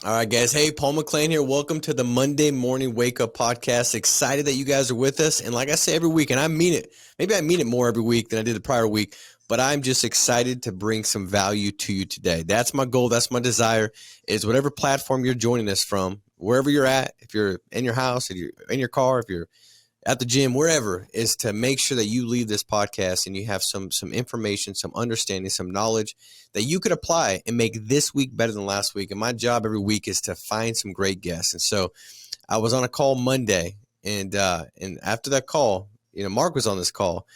All right, guys. Hey, Paul McClain here. Welcome to the Monday Morning Wake Up Podcast. Excited that you guys are with us. And like I say every week, and I mean it, maybe I mean it more every week than I did the prior week, but I'm just excited to bring some value to you today. That's my goal. That's my desire, is whatever platform you're joining us from, wherever you're at, if you're in your house, if you're in your car, if you're at the gym, wherever, is to make sure that you leave this podcast and you have some information, some understanding, some knowledge that you could apply and make this week better than last week. And my job every week is to find some great guests. And so I was on a call Monday, and after that call, Mark was on this call,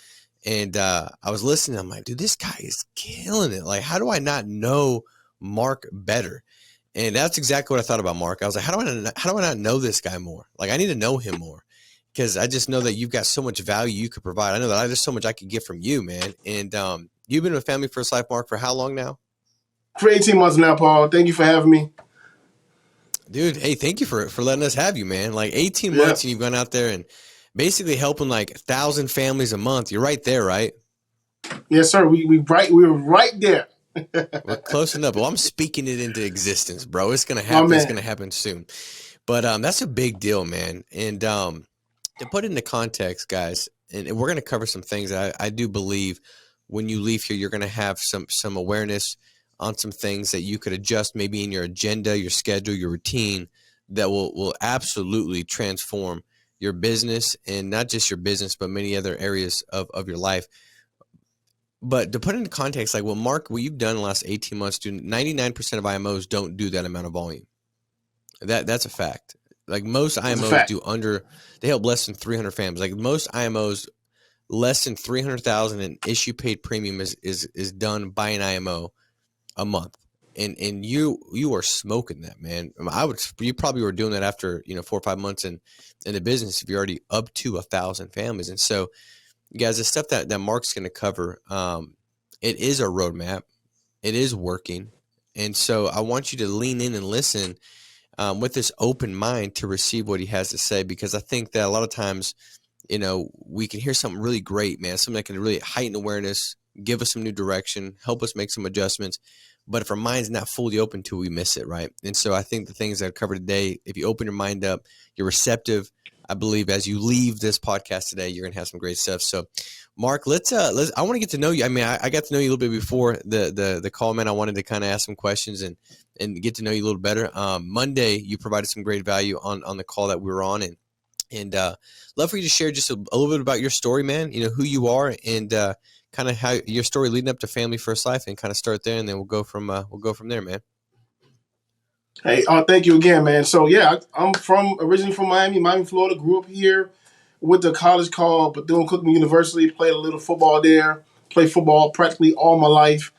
and I was listening. I'm like, dude, this guy is killing it. Like, how do I not know Mark better? And that's exactly what I thought about Mark. I was like, how do I not know this guy more? Like, I need to know him more, because I just know that you've got so much value you could provide. I know that there's so much I could get from you, man. And you've been with Family First Life, Mark, for how long now? For 18 months now, Paul. Thank you for having me. Dude, hey, thank you for letting us have you, man. Like 18 months, and you've gone out there and basically helping like 1,000 families a month. You're right there, right? Yes, sir. We were right there. We're close enough. Well, I'm speaking it into existence, bro. It's gonna happen. It's gonna happen soon. But that's a big deal, man. And to put it into context, guys, and we're going to cover some things that I do believe when you leave here, you're going to have some awareness on some things that you could adjust maybe in your agenda, your schedule, your routine, that will absolutely transform your business, and not just your business, but many other areas of your life. But to put it into context, like, well, Mark, what you've done in the last 18 months, 99% of IMOs don't do that amount of volume. That's a fact. Like, most IMOs they help less than 300 families. Like, most IMOs, less than 300,000 in issue paid premium is done by an IMO a month. And you are smoking that, man. You probably were doing that after 4 or 5 months in the business, if you're already up to 1,000 families. And so, guys, the stuff that Mark's going to cover, it is a roadmap. It is working. And so I want you to lean in and listen with this open mind to receive what he has to say, because I think that a lot of times, we can hear something really great, man, something that can really heighten awareness, give us some new direction, help us make some adjustments. But if our mind's not fully open to it, we miss it, right? And so I think the things that I covered today, if you open your mind up, you're receptive, I believe as you leave this podcast today, you're going to have some great stuff. So, Mark, let's I want to get to know you. I mean, I got to know you a little bit before the call, man. I wanted to kind of ask some questions and get to know you a little better. Monday, you provided some great value on the call that we were on, and love for you to share just a little bit about your story, man. Who you are, and kind of how your story leading up to Family First Life, and kind of start there, and then we'll go from there, man. Hey, thank you again, man. So yeah, I'm originally from Miami, Florida. Grew up here. Went to a college called Bethune-Cookman University. Played a little football there. Played football practically all my life.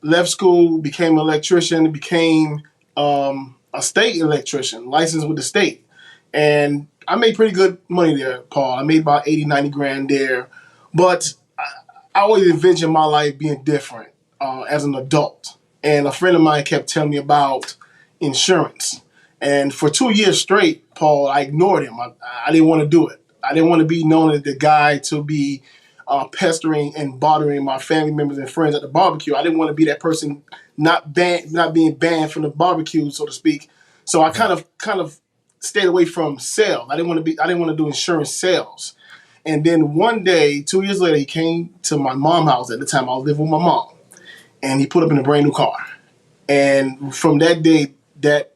Left school, became an electrician. Became a state electrician, licensed with the state, and I made pretty good money there, Paul. I made about 80, 90 grand there, but I always envisioned my life being different as an adult. And a friend of mine kept telling me about insurance. And for 2 years straight, Paul, I ignored him. I didn't want to do it. I didn't want to be known as the guy to be pestering and bothering my family members and friends at the barbecue. I didn't want to be that person not being banned from the barbecue, so to speak. So I kind of stayed away from sales. I didn't want to do insurance sales. And then one day, 2 years later, he came to my mom's house. At the time, I was living with my mom. And he put up in a brand new car. And from that day, that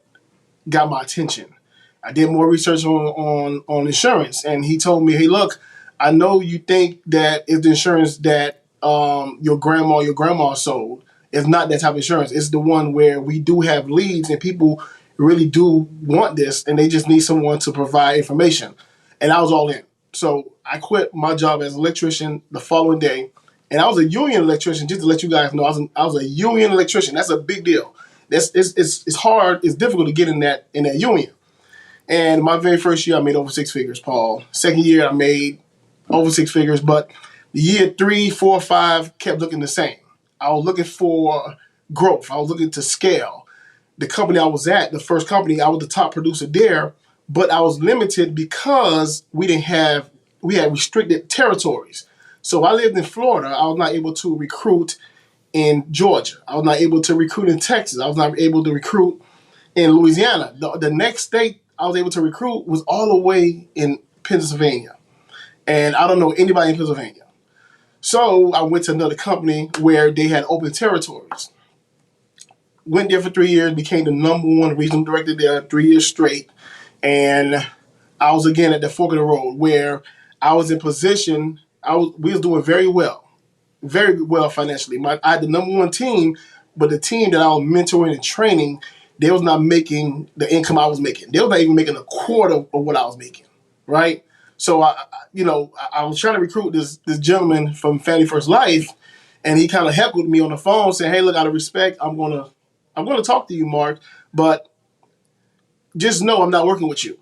got my attention. I did more research on insurance. And he told me, hey, look, I know you think that it's the insurance that your grandma sold. It's not that type of insurance. It's the one where we do have leads and people really do want this and they just need someone to provide information. And I was all in. So I quit my job as an electrician the following day. And I was a union electrician, just to let you guys know. I was a union electrician. That's a big deal. It's hard. It's difficult to get in that union. And my very first year, I made over 6 figures, Paul. Second year, I made over 6 figures. But the year 3, 4, 5 kept looking the same. I was looking for growth. I was looking to scale. The company I was at, the first company, I was the top producer there. But I was limited because we had restricted territories. So I lived in Florida. I was not able to recruit in Georgia. I was not able to recruit in Texas. I was not able to recruit in Louisiana. The next state I was able to recruit was all the way in Pennsylvania. And I don't know anybody in Pennsylvania. So I went to another company where they had open territories. Went there for 3 years, became the number one regional director there 3 years straight. And I was again at the fork of the road where I was in position. We was doing very well financially. I had the number one team, but the team that I was mentoring and training, they was not making the income I was making. They was not even making a quarter of what I was making, right? So I was trying to recruit this gentleman from Family First Life, and he kind of heckled me on the phone, saying, "Hey, look, out of respect, I'm gonna talk to you, Mark, but just know I'm not working with you.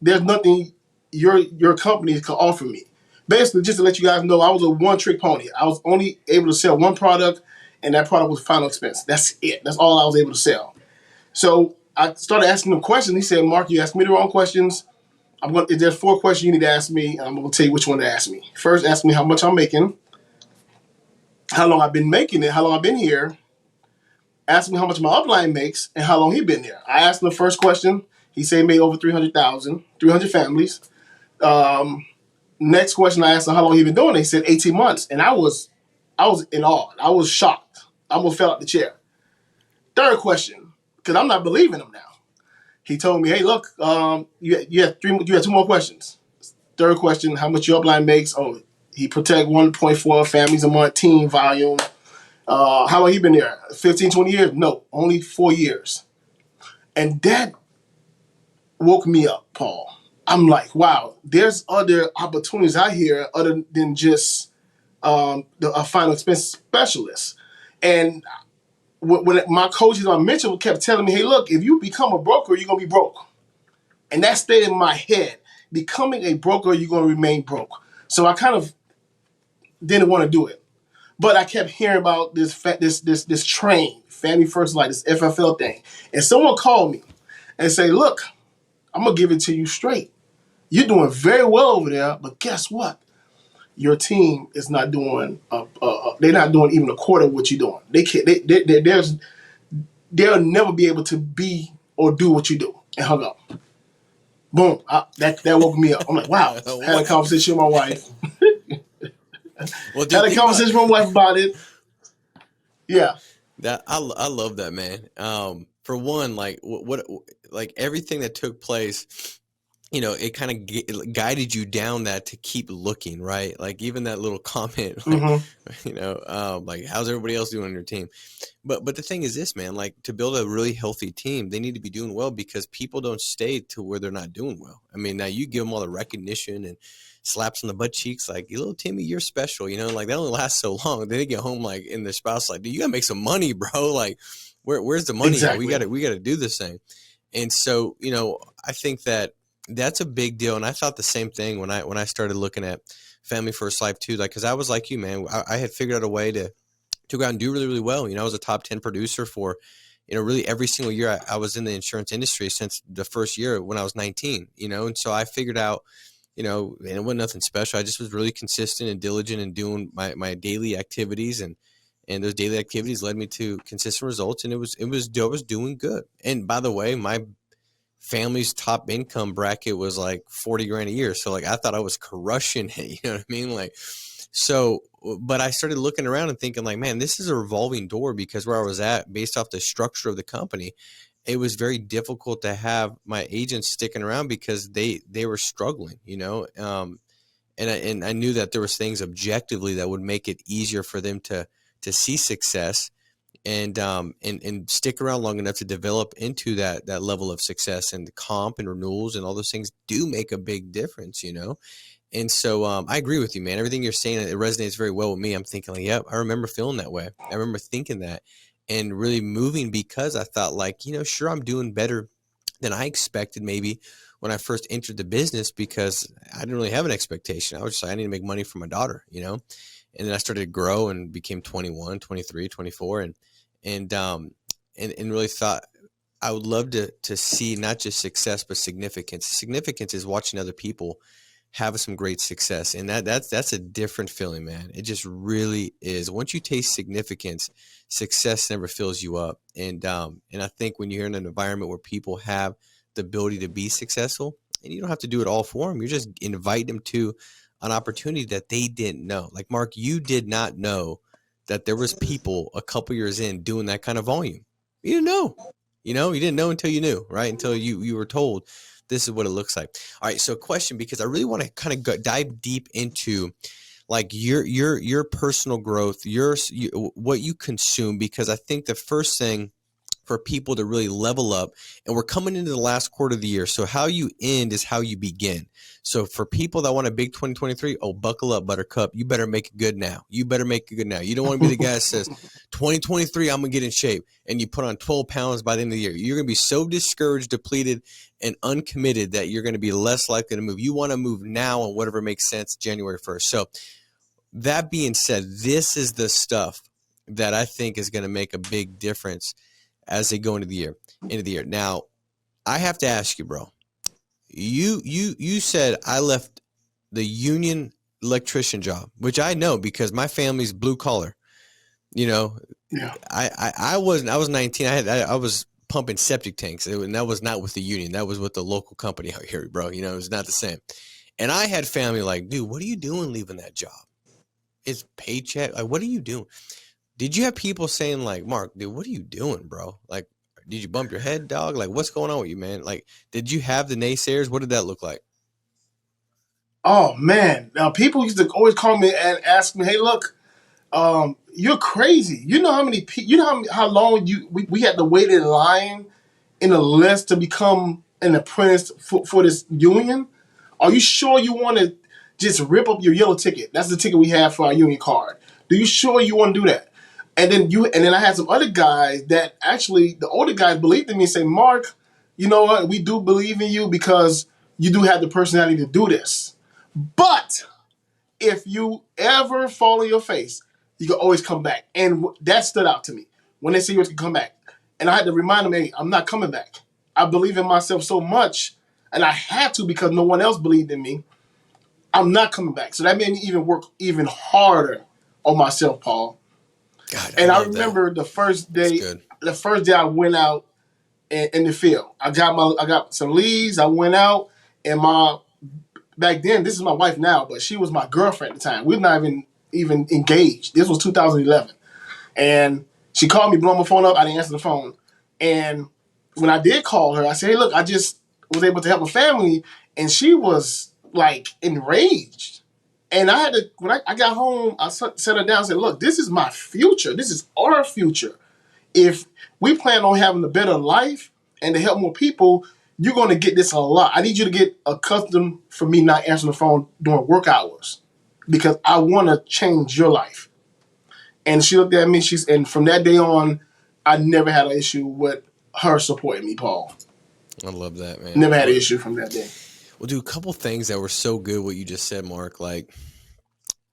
There's nothing your company can offer me." Basically, just to let you guys know, I was a one-trick pony. I was only able to sell one product, and that product was final expense. That's it. That's all I was able to sell. So I started asking him questions. He said, "Mark, you asked me the wrong questions. There's 4 questions you need to ask me, and I'm going to tell you which one to ask me. First, ask me how much I'm making, how long I've been making it, how long I've been here. Ask me how much my upline makes, and how long he been there." I asked him the first question. He said he made over 300,000, 300 families. Next question, I asked him how long he been doing it. He said 18 months, and I was in awe. I was shocked. I almost fell out the chair. Third question, because I'm not believing him now. He told me, "Hey, look, you have 2 more questions." Third question, how much your upline makes? Oh, he protect 1.4 families a month, team volume. How long he been there? 15, 20 years? No, only 4 years. And that woke me up, Paul. I'm like, wow, there's other opportunities out here other than just a final expense specialist. And when my coaches on Mitchell kept telling me, "Hey, look, if you become a broker, you're going to be broke." And that stayed in my head. Becoming a broker, you're going to remain broke. So I kind of didn't want to do it. But I kept hearing about this train, Family First Life, this FFL thing. And someone called me and say, "Look, I'm going to give it to you straight. You're doing very well over there, but guess what? Your team is not doing. They're not doing even a quarter of what you're doing. They can't. They'll never be able to be or do what you do." And hung up. Boom. That woke me up. I'm like, wow. Had a conversation with my wife. Had a conversation with my wife about it. Yeah. That I love that, man. For one, like like everything that took place, it kind of guided you down that to keep looking, right? Like even that little comment, like, like how's everybody else doing on your team? But the thing is this, man, like to build a really healthy team, they need to be doing well because people don't stay to where they're not doing well. I mean, now you give them all the recognition and slaps on the butt cheeks, like, "Little Timmy, you're special," like that only lasts so long. Then they get home, like, and their spouse, like, "Dude, you gotta make some money, bro. Like, where's the money? Exactly. We gotta do this thing." And so, I think that's a big deal. And I thought the same thing when I started looking at Family First Life too, like, cause I was like you, man, I had figured out a way to go out and do really, really well. I was a top 10 producer for, really every single year I was in the insurance industry since the first year when I was 19, and so I figured out, and it wasn't nothing special. I just was really consistent and diligent in doing my daily activities, and those daily activities led me to consistent results, and I was doing good. And by the way, my family's top income bracket was like 40 grand a year. So like, I thought I was crushing it. You know what I mean? Like, so, but I started looking around and thinking like, man, this is a revolving door, because where I was at based off the structure of the company, it was very difficult to have my agents sticking around because they were struggling, and I knew that there was things objectively that would make it easier for them to see success and stick around long enough to develop into that level of success. And the comp and renewals and all those things do make a big difference, And so I agree with you, man. Everything you're saying, it resonates very well with me. I'm thinking like, yep, I remember feeling that way. I remember thinking that and really moving because I thought like, sure, I'm doing better than I expected maybe when I first entered the business, because I didn't really have an expectation. I was just like, I need to make money for my daughter, And then I started to grow and became 21, 23, 24 and really thought I would love to see not just success, but significance. Significance is watching other people have some great success. And that's a different feeling, man. It just really is. Once you taste significance, success never fills you up. And I think when you're in an environment where people have the ability to be successful, and you don't have to do it all for them, you just invite them to an opportunity that they didn't know. Like, Mark, you did not know that there was people a couple years in doing that kind of volume. You didn't know. You didn't know until you knew, right? Until you were told this is what it looks like. All right, so a question, because I really want to kind of dive deep into like your personal growth, what you consume, because I think the first thing for people to really level up, and we're coming into the last quarter of the year, so how you end is how you begin. So for people that want a big 2023, buckle up, Buttercup. You better make it good now. You better make it good now. You don't want to be the guy that says 2023, I'm gonna get in shape, and you put on 12 pounds by the end of the year. You're gonna be so discouraged, depleted, and uncommitted that you're gonna be less likely to move. You want to move now on whatever makes sense January 1st. So that being said, this is the stuff that I think is going to make a big difference as they go into the year. Now, I have to ask you, bro. You said I left the union electrician job, which I know because my family's blue collar. Yeah. I was 19. I was pumping septic tanks, and that was not with the union. That was with the local company out here, bro. It was not the same. And I had family like, dude, what are you doing leaving that job? It's paycheck. Like, what are you doing? Did you have people saying like, Mark, dude, what are you doing, bro? Like, did you bump your head, dog? Like, what's going on with you, man? Like, did you have the naysayers? What did that look like? Oh man, people used to always call me and ask me, "Hey, look, you're crazy. You know how many people? You know how long we had to wait in line in a list to become an apprentice for this union? Are you sure you want to just rip up your yellow ticket? That's the ticket we have for our union card. Do you sure you want to do that?" And then I had some other guys that actually, the older guys believed in me and say, "Mark, you know what? We do believe in you because you do have the personality to do this. But if you ever fall on your face, you can always come back." And that stood out to me when they say you can come back. And I had to remind them, "Hey, I'm not coming back. I believe in myself so much, and I had to because no one else believed in me. I'm not coming back." So that made me even work even harder on myself, Paul. God, and I remember the first day I went out in the field. I got some leads. I went out, and back then, this is my wife now, but she was my girlfriend at the time. We're not even engaged. This was 2011. And she called me, blowing my phone up. I didn't answer the phone. And when I did call her, I said, "Hey, look, I just was able to help a family." And she was like enraged. And I had to, when I got home, I set her down and said, "Look, this is my future. This is our future. If we plan on having a better life and to help more people, you're going to get this a lot. I need you to get accustomed for me not answering the phone during work hours because I want to change your life." And she looked at me, and from that day on, I never had an issue with her supporting me, Paul. I love that, man. Never had an issue from that day. Well, dude, a couple things that were so good, what you just said, Mark. Like,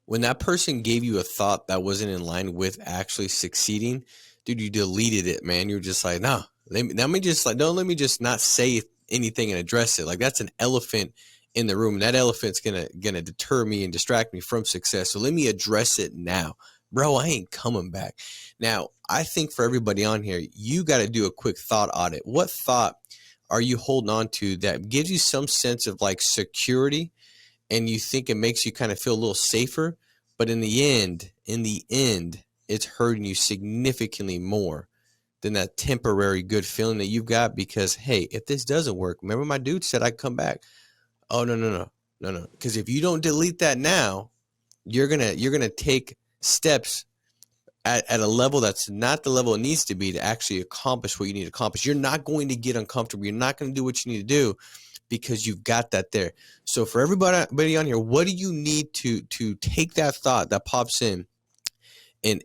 when that person gave you a thought that wasn't in line with actually succeeding, dude, you deleted it, man. You were just like, no, let me just not say anything and address it. Like, that's an elephant in the room. That elephant's gonna deter me and distract me from success. So let me address it now. Bro, I ain't coming back. Now, I think for everybody on here, you got to do a quick thought audit. What thought are you holding on to that gives you some sense of like security, and you think it makes you kind of feel a little safer, but in the end, it's hurting you significantly more than that temporary good feeling that you've got? Because, hey, if this doesn't work, remember my dude said I'd come back. Oh, no. Because if you don't delete that now, you're gonna take steps at a level that's not the level it needs to be to actually accomplish what you need to accomplish. You're not going to get uncomfortable. You're not going to do what you need to do because you've got that there. So for everybody on here, what do you need to take that thought that pops in and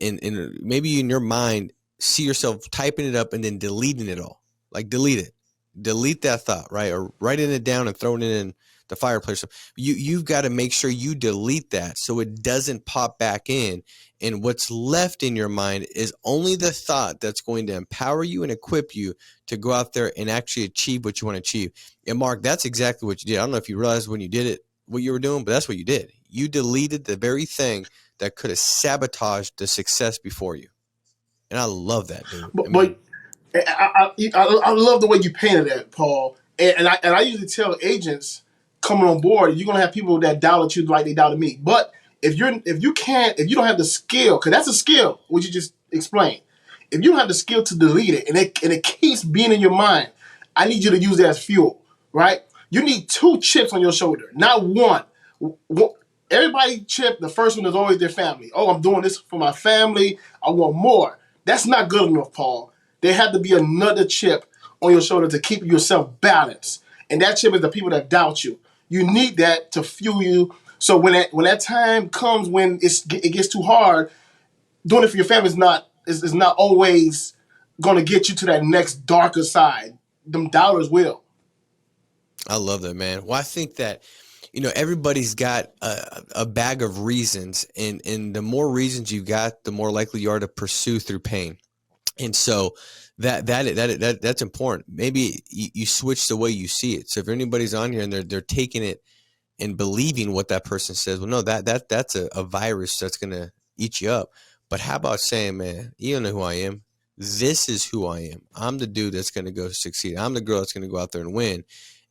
maybe in your mind, see yourself typing it up and then deleting it all? Like, delete it. Delete that thought, right? Or writing it down and throwing it in the fireplace. You've got to make sure you delete that so it doesn't pop back in. And what's left in your mind is only the thought that's going to empower you and equip you to go out there and actually achieve what you want to achieve. And Mark, that's exactly what you did. I don't know if you realized when you did it what you were doing, but that's what you did. You deleted the very thing that could have sabotaged the success before you. And I love that, dude. But I love the way you painted that, Paul. And I usually tell agents coming on board, you're gonna have people that doubted you like they doubted me. But if you don't have the skill, because that's a skill, which you just explained. If you don't have the skill to delete it, and it keeps being in your mind, I need you to use that as fuel, right? You need 2 chips on your shoulder, not one. Everybody chip, the first one is always their family. Oh, I'm doing this for my family. I want more. That's not good enough, Paul. There had to be another chip on your shoulder to keep yourself balanced. And that chip is the people that doubt you. You need that to fuel you. So when that time comes when it gets too hard, doing it for your family is not always going to get you to that next darker side. Them doubters will. I love that, man. Well, I think that, everybody's got a bag of reasons, and the more reasons you got, the more likely you are to pursue through pain. And so that's important. Maybe you switch the way you see it. So if anybody's on here and they're taking it and believing what that person says, well, no, that's a virus that's going to eat you up. But how about saying, man, you don't know who I am. This is who I am. I'm the dude that's going to go succeed. I'm the girl that's going to go out there and win.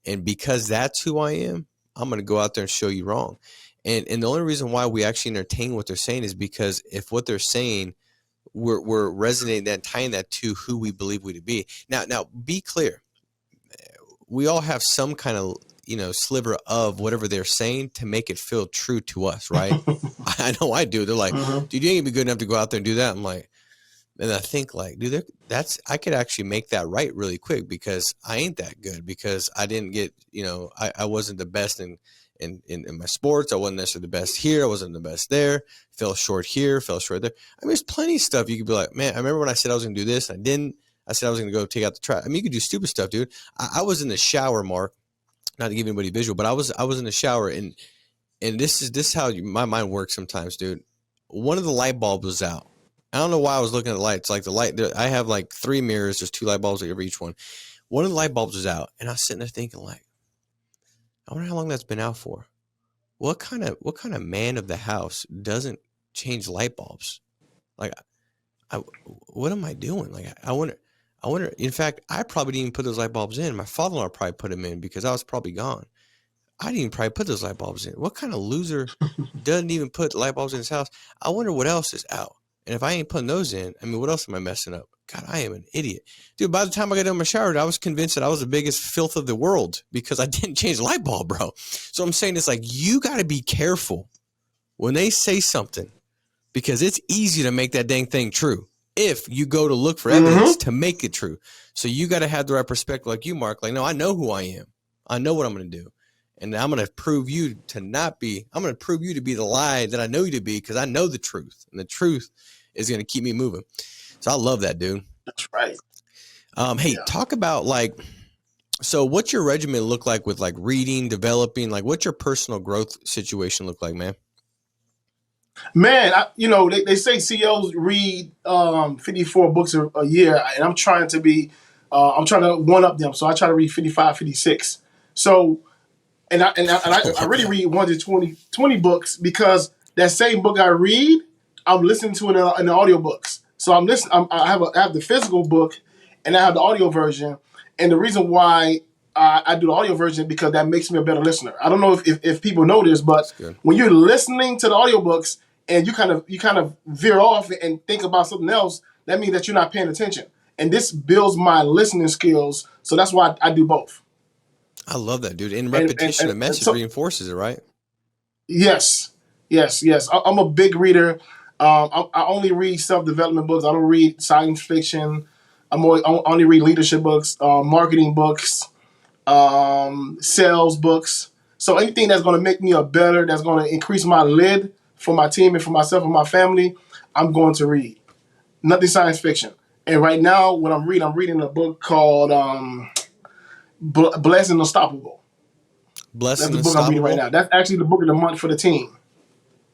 And because that's who I am, I'm going to go out there and show you wrong. And the only reason why we actually entertain what they're saying is because if what they're saying, we're resonating that, tying that to who we believe we to be. Now, be clear. We all have some kind of, sliver of whatever they're saying to make it feel true to us, right? I know I do. They're like, dude, you ain't gonna be good enough to go out there and do that. I'm like, and I think like, dude, I could actually make that right really quick because I ain't that good because I didn't get, I wasn't the best in my sports. I wasn't necessarily the best here. I wasn't the best there. Fell short here, fell short there. I mean, there's plenty of stuff you could be like, man, I remember when I said I was going to do this. And I didn't. I said I was going to go take out the trash. I mean, you could do stupid stuff, dude. I was in the shower, Mark, not to give anybody visual, but I was in the shower and this is how my mind works sometimes, dude. One of the light bulbs was out. I don't know why I was looking at the lights. Like the light, I have like 3 mirrors. There's 2 light bulbs over each one. One of the light bulbs was out, and I was sitting there thinking, like, I wonder how long that's been out for. What kind of man of the house doesn't change light bulbs? Like, what am I doing? Like, I wonder. In fact, I probably didn't even put those light bulbs in. My father-in-law probably put them in because I was probably gone. I didn't even probably put those light bulbs in. What kind of loser doesn't even put light bulbs in his house? I wonder what else is out. And if I ain't putting those in, I mean, what else am I messing up? God, I am an idiot. Dude, by the time I got done my shower, I was convinced that I was the biggest filth of the world because I didn't change the light bulb, bro. So I'm saying it's like, you got to be careful when they say something because it's easy to make that dang thing true if you go to look for evidence to make it true. So you got to have the right perspective like you, Mark. Like, no, I know who I am. I know what I'm going to do. And I'm going to prove you to not be, I'm going to prove you to be the lie that I know you to be because I know the truth. And the truth is going to keep me moving. So I love that, dude. That's right. Hey, talk about like, so what's your regimen look like with like reading, developing, like what's your personal growth situation look like, man? Man, they say CEOs read 54 books a year, and I'm trying to one up them. So I try to read 55, 56. So, and I really read 1 to 20 books because that same book I read, I'm listening to it in the audiobooks. So I'm listening. I have the physical book, and I have the audio version. And the reason why I do the audio version because that makes me a better listener. I don't know if people know this, but when you're listening to the audiobooks and you kind of veer off and think about something else, that means that you're not paying attention. And this builds my listening skills. So that's why I do both. I love that, dude. And repetition of message reinforces it, right? Yes. I'm a big reader. I only read self-development books. I don't read science fiction. I only read leadership books, marketing books, sales books. So anything that's going to make me that's going to increase my lid for my team and for myself and my family, I'm going to read. Nothing science fiction. And right now, what I'm reading a book called Blessed and Unstoppable. Blessed and That's the book I'm reading right now. That's actually the book of the month for the team.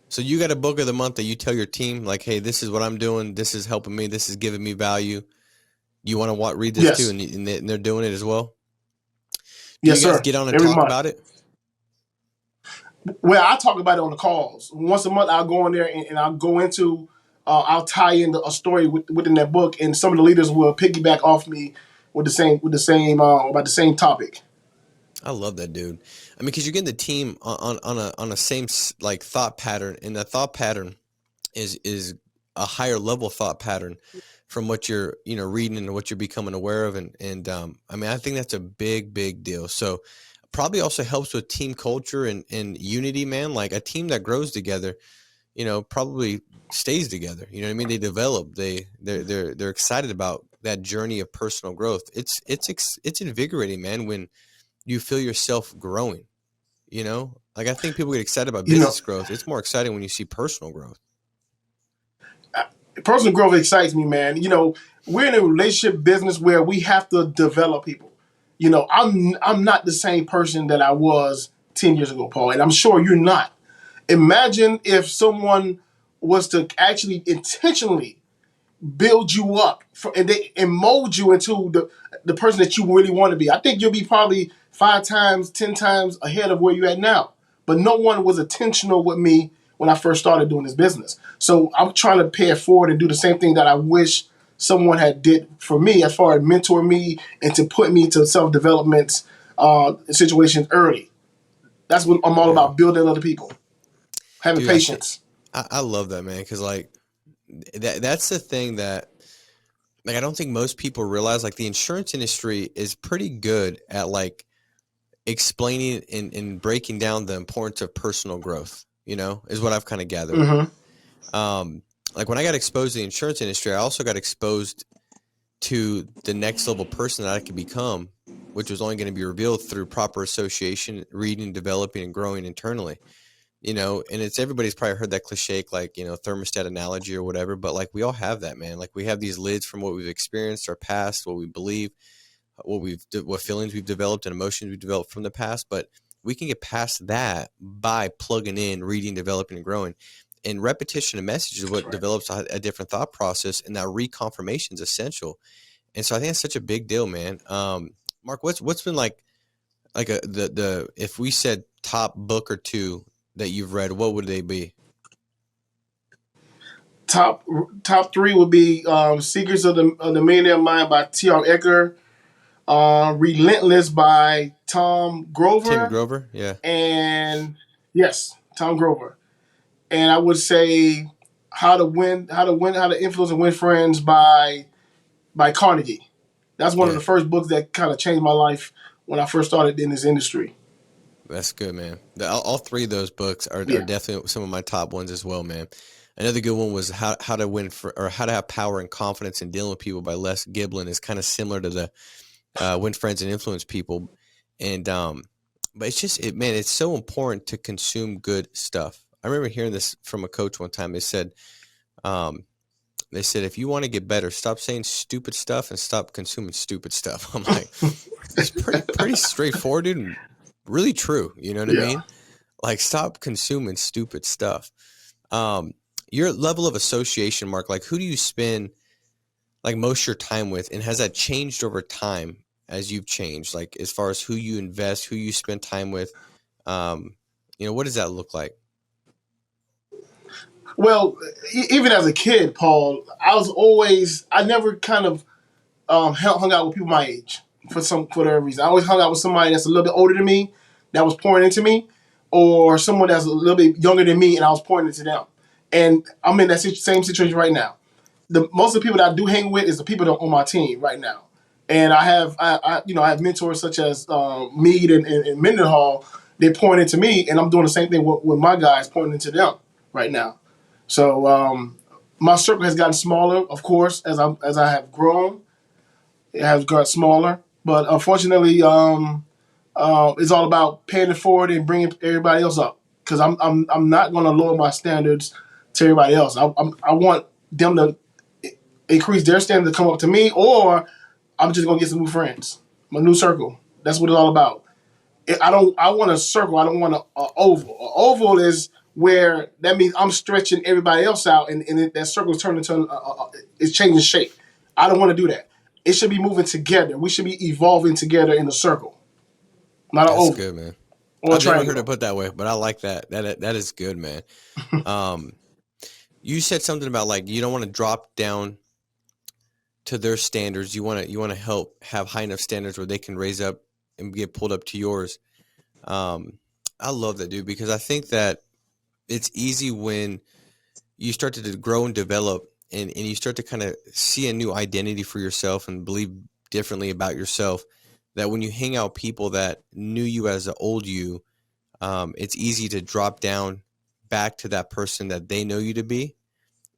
So you got a book of the month that you tell your team, like, hey, this is what I'm doing. This is helping me. This is giving me value. You want to read this too? And they're doing it as well? Do you guys get on and talk about it? Well, I talk about it on the calls. Once a month, I'll go in there and I'll go into, I'll tie in a story within that book, and some of the leaders will piggyback off me with the same about the same topic. I love that, dude. I mean, because you're getting the team on a same like thought pattern, and that thought pattern is a higher level thought pattern from what you're reading and what you're becoming aware of, and I mean, I think that's a big deal. So probably also helps with team culture and unity, man. Like a team that grows together, probably stays together. You know what I mean? They develop. They're excited about that journey of personal growth. It's invigorating, man, when you feel yourself growing. Like I think people get excited about business growth. It's more exciting when you see personal growth. Personal growth excites me, man. We're in a relationship business where we have to develop people. I'm not the same person that I was 10 years ago, Paul, and I'm sure you're not. Imagine if someone was to actually intentionally build you up and mold you into the person that you really want to be. I think you'll be probably 5 times, 10 times ahead of where you're at now. But no one was intentional with me when I first started doing this business. So I'm trying to pay it forward and do the same thing that I wish someone had did for me, as far as mentor me and to put me to self-development situations early. That's what I'm all about, building other people, having patience. I love that, man, because like that's the thing that like I don't think most people realize. Like the insurance industry is pretty good at like explaining and breaking down the importance of personal growth, is what I've kind of gathered. Mm-hmm. Like when I got exposed to the insurance industry, I also got exposed to the next level person that I could become, which was only going to be revealed through proper association, reading, developing, and growing internally. And it's everybody's probably heard that cliche, like, thermostat analogy or whatever, but like we all have that, man. Like we have these lids from what we've experienced, our past, what we believe, what feelings we've developed and emotions we've developed from the past. But we can get past that by plugging in, reading, developing, and growing. And repetition of message is what develops a different thought process, and that reconfirmation is essential. And so I think that's such a big deal, man. Mark, what's been like the if we said top book or two that you've read, what would they be? Top 3 would be Secrets of the Millionaire Mind by T.R. Ecker, Relentless by Tom Grover. Tim Grover, yeah. And yes, Tom Grover. And I would say How to Influence and Win Friends by Carnegie. That's one of the first books that kind of changed my life when I first started in this industry. That's good, man. All 3 of those books are definitely some of my top ones as well, man. Another good one was How to Win or How to Have Power and Confidence in Dealing with People by Les Giblin. Is kind of similar to the Win Friends and Influence People. And but it's just it's so important to consume good stuff. I remember hearing this from a coach one time. They said if you want to get better, stop saying stupid stuff and stop consuming stupid stuff. I'm like, it's pretty straightforward, dude, and really true. You know what I mean? Like, stop consuming stupid stuff. Your level of association, Mark, like who do you spend like most of your time with, and has that changed over time as you've changed? Like as far as who you invest, who you spend time with, what does that look like? Well, even as a kid, Paul, I never kind of hung out with people my age for whatever reason. I always hung out with somebody that's a little bit older than me that was pouring into me, or someone that's a little bit younger than me and I was pouring into them. And I'm in that same situation right now. Most of the people that I do hang with is the people that are on my team right now. And I have mentors such as Mead and Mendenhall. They're pouring into me, and I'm doing the same thing with my guys pouring into them right now. So my circle has gotten smaller, of course, as I have grown. It has got smaller, but unfortunately, it's all about paying it forward and bringing everybody else up. Because I'm not going to lower my standards to everybody else. I want them to increase their standard to come up to me, or I'm just going to get some new friends, my new circle. That's what it's all about. I want a circle. I don't want an oval. An oval is where that means I'm stretching everybody else out, and that circle is turning into it's changing shape. I don't want to do that. It should be moving together. We should be evolving together in a circle, not an oval. That's good, man. or a I've never heard it triangle. put that way, but I like that. That is good, man. You said something about like you don't want to drop down to their standards. You want to help have high enough standards where they can raise up and get pulled up to yours. I love that, dude, because I think that it's easy when you start to grow and develop and you start to kind of see a new identity for yourself and believe differently about yourself, that when you hang out with people that knew you as the old you, it's easy to drop down back to that person that they know you to be.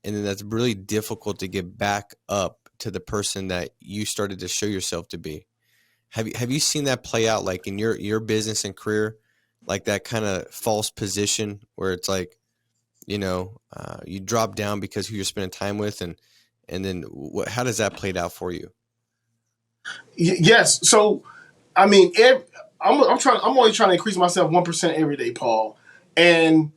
And then that's really difficult to get back up to the person that you started to show yourself to be. Have you seen that play out like in your business and career, like that kind of false position where it's like, you drop down because who you're spending time with, and then how does that play out for you? Yes. So, I mean, I'm trying. I'm only trying to increase myself 1% every day, Paul, and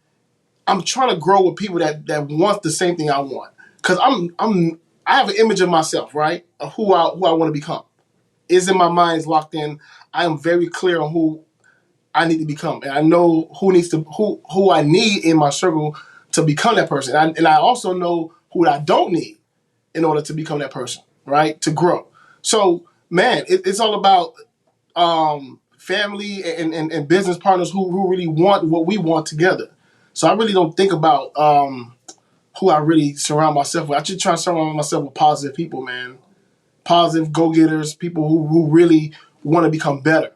I'm trying to grow with people that want the same thing I want. Because I have an image of myself, right, of who I want to become. Is in my mind, is locked in. I am very clear on who I need to become, and I know who I need in my circle to become that person. And I also know who I don't need in order to become that person, right? To grow. So, man, it's all about family and business partners who really want what we want together. So I really don't think about who I really surround myself with. I just try to surround myself with positive people, man. Positive go-getters, people who really want to become better,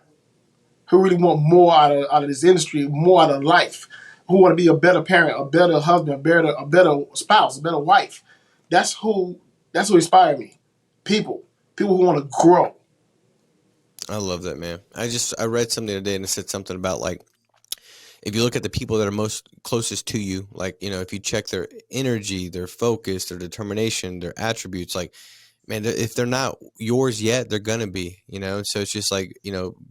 who really want more out of this industry, more out of life, who want to be a better parent, a better husband, a better spouse, a better wife. That's who inspired me. People who want to grow. I love that, man. I read something the other day and it said something about like, if you look at the people that are most closest to you, like, if you check their energy, their focus, their determination, their attributes, like, man, if they're not yours yet, they're going to be, so it's just like,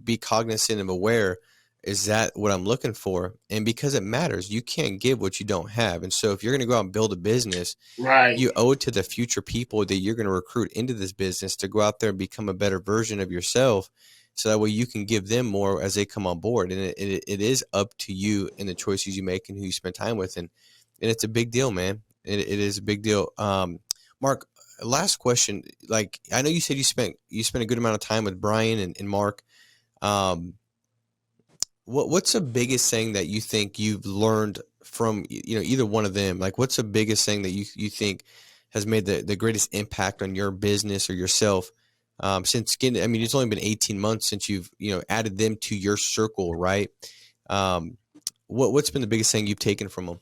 be cognizant and aware. Is that what I'm looking for? And because it matters, you can't give what you don't have. And so if you're going to go out and build a business, Right. you owe it to the future people that you're going to recruit into this business to go out there and become a better version of yourself. So that way you can give them more as they come on board. And it is up to you and the choices you make and who you spend time with. And it's a big deal, man. It is a big deal. Mark, last question. Like, I know you said you spent a good amount of time with Brian and Mark. What's the biggest thing that you think you've learned from, either one of them? Like, what's the biggest thing that you think has made the greatest impact on your business or yourself? Since getting, I mean, it's only been 18 months since you've, added them to your circle, right? What's been the biggest thing you've taken from them?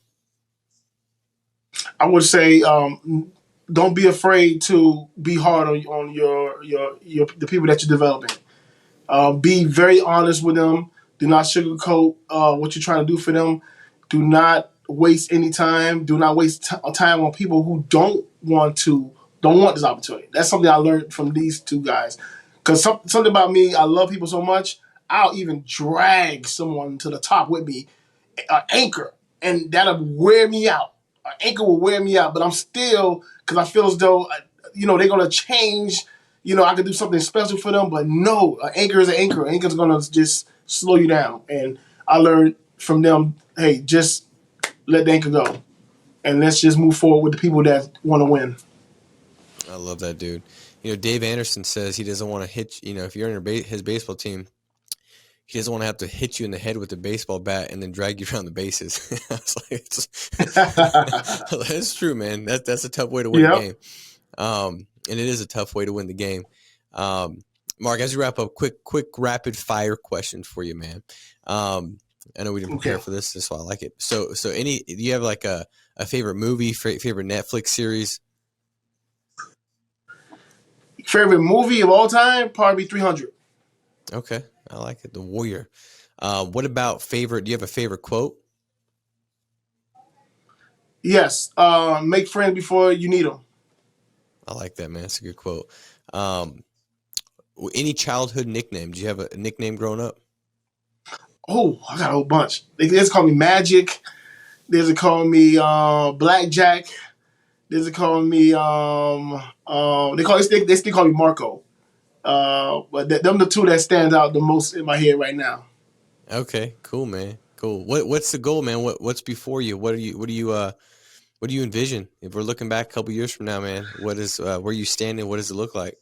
I would say don't be afraid to be hard on your the people that you're developing. Be very honest with them. Do not sugarcoat what you're trying to do for them. Do not waste any time. Do not waste time on people who don't want this opportunity. That's something I learned from these two guys. Because something about me, I love people so much, I'll even drag someone to the top with me, an anchor, and that'll wear me out. An anchor will wear me out, but I'm still, because I feel as though, they're going to change. I could do something special for them, but no, an anchor is an anchor. An anchor's going to just slow you down. And I learned from them, hey, just let the anchor go. And let's just move forward with the people that want to win. I love that, dude. Dave Anderson says he doesn't want to hit, if you're in his baseball team, he doesn't want to have to hit you in the head with a baseball bat and then drag you around the bases. That's true, man. That's a tough way to win a game. And it is a tough way to win the game. Mark, as we wrap up, quick rapid fire question for you, man. I know we didn't prepare for this. That's why I like it. So do you have like a favorite movie, favorite Netflix series? Favorite movie of all time? Probably 300. Okay. I like it. The Warrior. What about favorite? Do you have a favorite quote? Yes. Make friends before you need them. I like that, man. That's a good quote. Any childhood nickname? Do you have a nickname growing up? Oh, I got a whole bunch. They just call me Magic. There's a call me Blackjack. There's a call me they still call me Marco. But them the two that stand out the most in my head right now. Okay, cool, man. Cool. What's the goal, man? What's before you? What do you envision? If we're looking back a couple years from now, man, what is where you standing? What does it look like?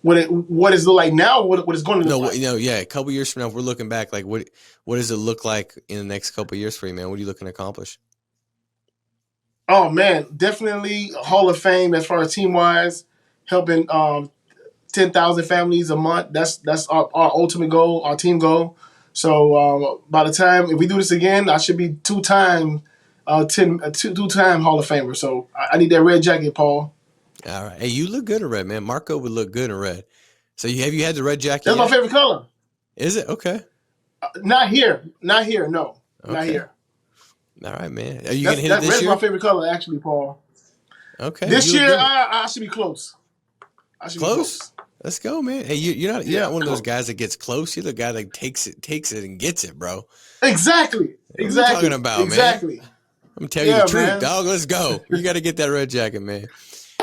What is it like now? What it's going to look No, like? yeah. A couple years from now, if we're looking back, like what does it look like in the next couple years for you, man? What are you looking to accomplish? Oh man, definitely Hall of Fame as far as team wise, helping 10,000 families a month. That's our ultimate goal, our team goal. So by the time if we do this again, I should be two-time Hall of Famer. So I need that red jacket, Paul. All right. Hey, you look good in red, man. Marco would look good in red. So have you had the red jacket That's my yet? favorite color. Is it? Okay. Not here, not here. No, not Okay. here. All right, man. Are you gonna hit it That this red's year? my favorite color, actually, Paul. Okay. This You look year, good. I should be close. I should be Close. close. Let's go, man. Hey, you're not Yeah, one of those close. guys that gets close. You're the guy that takes it and gets it, bro. Exactly. What are we talking about, man? Exactly. I'm telling you the Yeah, truth, man. dog. Let's go. You got to get that red jacket, man.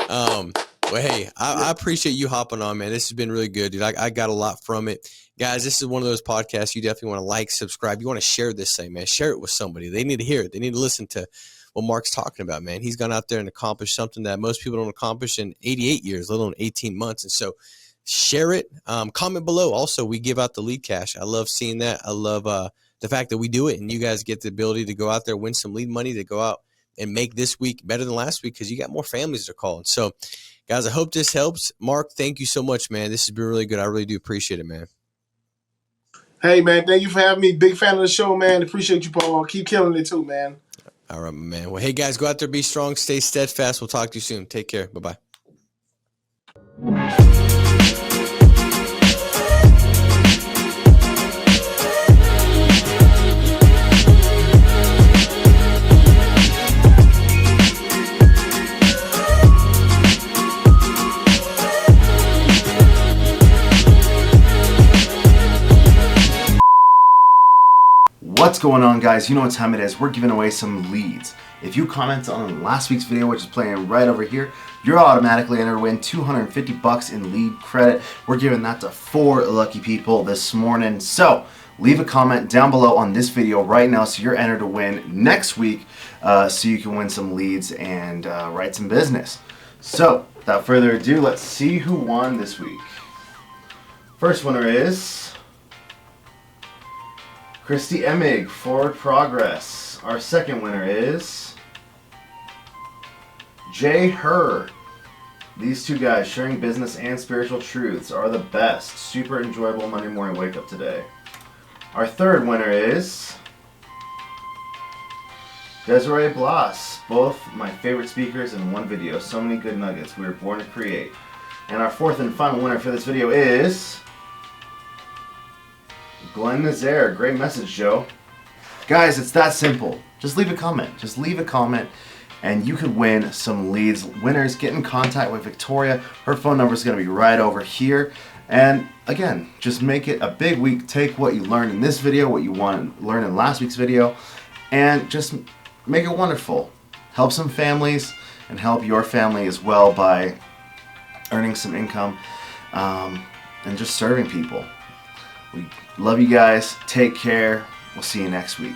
Well, hey, I appreciate you hopping on, man. This has been really good, dude. I got a lot from it. Guys, this is one of those podcasts you definitely want to like, subscribe. You want to share this thing, man. Share it with somebody. They need to hear it. They need to listen to what Mark's talking about, man. He's gone out there and accomplished something that most people don't accomplish in 88 years, let alone 18 months. And so share it. Comment below. Also, we give out the lead cash. I love seeing that. I love the fact that we do it, and you guys get the ability to go out there, win some lead money, to go out and make this week better than last week because you got more families to call. And so, guys, I hope this helps. Mark, thank you so much, man. This has been really good. I really do appreciate it, man. Hey, man, thank you for having me. Big fan of the show, man. Appreciate you, Paul. Keep killing it, too, man. All right, man. Well, hey, guys, go out there, be strong, stay steadfast. We'll talk to you soon. Take care. Bye-bye. What's going on, guys? You know what time it is. We're giving away some leads. If you comment on last week's video, which is playing right over here, you're automatically entered to win $250 in lead credit. We're giving that to 4 lucky people this morning. So leave a comment down below on this video right now so you're entered to win next week, so you can win some leads and write some business. So without further ado, let's see who won this week. First winner is Christy Emig, Forward Progress. Our second winner is Jay Herr. These two guys sharing business and spiritual truths are the best. Super enjoyable Monday morning wake up today. Our third winner is Desiree Blas. Both my favorite speakers in one video. So many good nuggets we were born to create. And our fourth and final winner for this video is Glenn Nazaire. Great message, Joe. Guys, it's that simple. Just leave a comment. Just leave a comment and you could win some leads. Winners, get in contact with Victoria. Her phone number is going to be right over here. And again, just make it a big week. Take what you learned in this video, what you want to learn in last week's video, and just make it wonderful. Help some families and help your family as well by earning some income and just serving people. We love you guys. Take care. We'll see you next week.